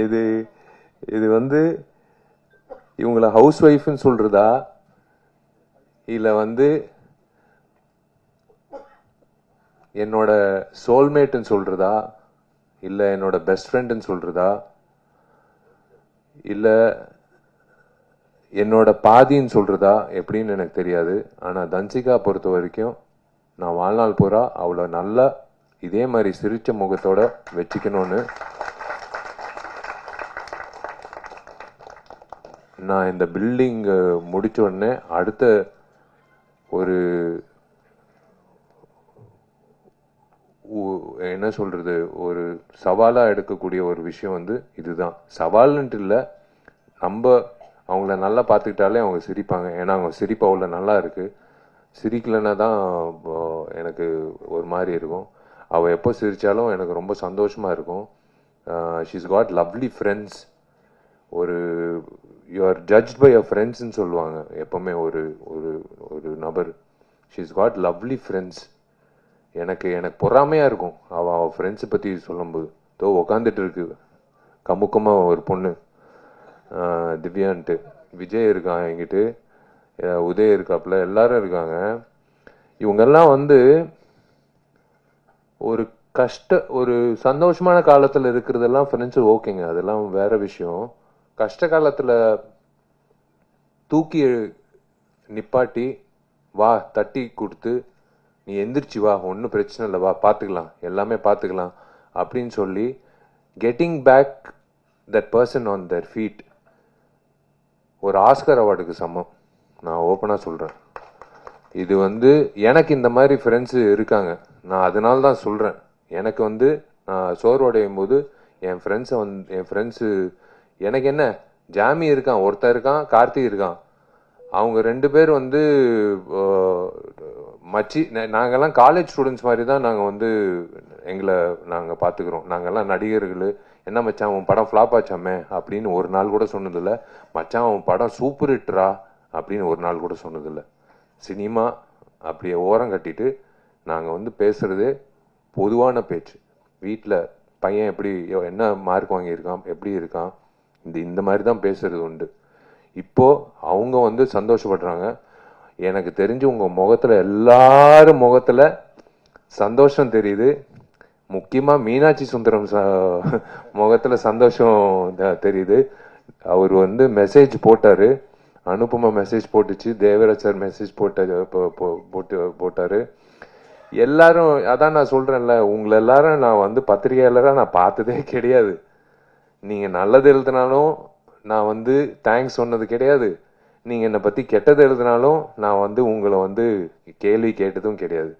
இது இது வந்து இவங்கள ஹவுஸ் ஒய்ஃப்னு சொல்றதா இல்ல வந்து என்னோட சோல்மேட்னு சொல்றதா இல்ல என்னோட பெஸ்ட் ஃப்ரெண்ட்னு சொல்றதா இல்ல என்னோட பாதின்னு சொல்றதா எப்படின்னு எனக்கு தெரியாது. ஆனா தன்சிகா பொறுத்த வரைக்கும் நான் வாழ்நாள் பூரா அவளை நல்லா இதே மாதிரி சிரிச்ச முகத்தோட வச்சுக்கணும்னு நான் இந்த பில்டிங் முடிச்ச உடனே அடுத்த ஒரு என்ன சொல்றது ஒரு சவாலா எடுக்கக்கூடிய ஒரு விஷயம் வந்து இதுதான். சவால்ன்ட்டு இல்லை, நம்ம அவங்கள நல்லா பார்த்துக்கிட்டாலே அவங்க சிரிப்பாங்க. ஏன்னா அவங்க சிரிப்பு அவ்வளோ நல்லா இருக்கு. சிரிக்கலைன்னா தான் எனக்கு ஒரு மாதிரி இருக்கும். அவள் எப்போ சிரித்தாலும் எனக்கு ரொம்ப சந்தோஷமா இருக்கும். She's got lovely friends. ஒரு you are judged by your ஃப்ரெண்ட்ஸ்ன்னு சொல்லுவாங்க எப்பவுமே ஒரு ஒரு ஒரு நபர். She's got lovely friends. எனக்கு எனக்கு பொறாமையாக இருக்கும் அவள் ஃப்ரெண்ட்ஸை பற்றி சொல்லும்போது. தோ உக்காந்துட்டு இருக்கு கமுக்கமாக ஒரு பொண்ணு, திவ்யான்ட்டு. விஜய் இருக்கான் என்கிட்ட, உதய் இருக்காப்புல, எல்லாரும் இருக்காங்க. இவங்கெல்லாம் வந்து ஒரு ஒரு சந்தோஷமான காலத்தில் இருக்கிறதெல்லாம் ஃப்ரெண்ட்ஸு ஓகேங்க, அதெல்லாம் வேற விஷயம். கஷ்ட காலத்தில் தூக்கி நிப்பாட்டி வா தட்டி கொடுத்து நீ எந்திரிச்சு வா, ஒன்றும் பிரச்சனை இல்லை, வா பார்த்துக்கலாம், எல்லாமே பார்த்துக்கலாம் அப்படின்னு சொல்லி getting back that person on their feet ஒரு ஆஸ்கர் அவார்டுக்கு சமம். நான் ஓப்பனாக சொல்கிறேன். இது வந்து எனக்கு இந்த மாதிரி ஃப்ரெண்ட்ஸு இருக்காங்க. நான் அதனால தான் சொல்கிறேன். எனக்கு வந்து நான் சோர்வடையும் போது என் ஃப்ரெண்ட்ஸு எனக்கு என்ன, ஜாமி இருக்கான், ஒருத்தர் இருக்கான், கார்த்திக் இருக்கான். அவங்க 2 பேர் வந்து மச்சி. நாங்கெல்லாம் காலேஜ் ஸ்டூடெண்ட்ஸ் மாதிரி தான் நாங்கள் வந்து எங்களை நாங்கள் பார்த்துக்கிறோம். நாங்கெல்லாம் நடிகர்கள். என்ன மச்சான் உன் படம் ஃப்ளாப் ஆச்சாமே அப்படின்னு ஒரு நாள் கூட சொன்னதில்லை. மச்சான் உன் படம் சூப்பர் ஹிட்ரா அப்படின்னு ஒரு நாள் கூட சொன்னதில்லை. சினிமா அப்படியே ஓரம் கட்டிட்டு நாங்கள் வந்து பேசுகிறதே பொதுவான பேச்சு. வீட்டில் பையன் எப்படி என்ன மார்க் வாங்கியிருக்கான், எப்படி இருக்கான், இந்த மாதிரி தான் பேசுறது உண்டு. இப்போது அவங்க வந்து சந்தோஷப்படுறாங்க. எனக்கு தெரிஞ்சு உங்கள் முகத்தில் எல்லாரும் முகத்தில் சந்தோஷம் தெரியுது. முக்கியமாக மீனாட்சி சுந்தரம் முகத்தில் சந்தோஷம் தெரியுது. அவர் வந்து மெசேஜ் போட்டார், அனுபமா மெசேஜ் போட்டுச்சு, தேவராஜ் சார் மெசேஜ் போட்டார். எல்லாரும் அதான் நான் சொல்கிறேன்ல, உங்களை எல்லாரும் நான் வந்து பத்திரிகையாளராக நான் பார்த்ததே கிடையாது. நீங்கள் நல்லது எழுதினாலும் நான் வந்து தேங்க்ஸ் சொன்னது கிடையாது. நீங்கள் என்னை பற்றி கெட்டது எழுதினாலும் நான் வந்து உங்களை வந்து கேள்வி கேட்டதும் கிடையாது.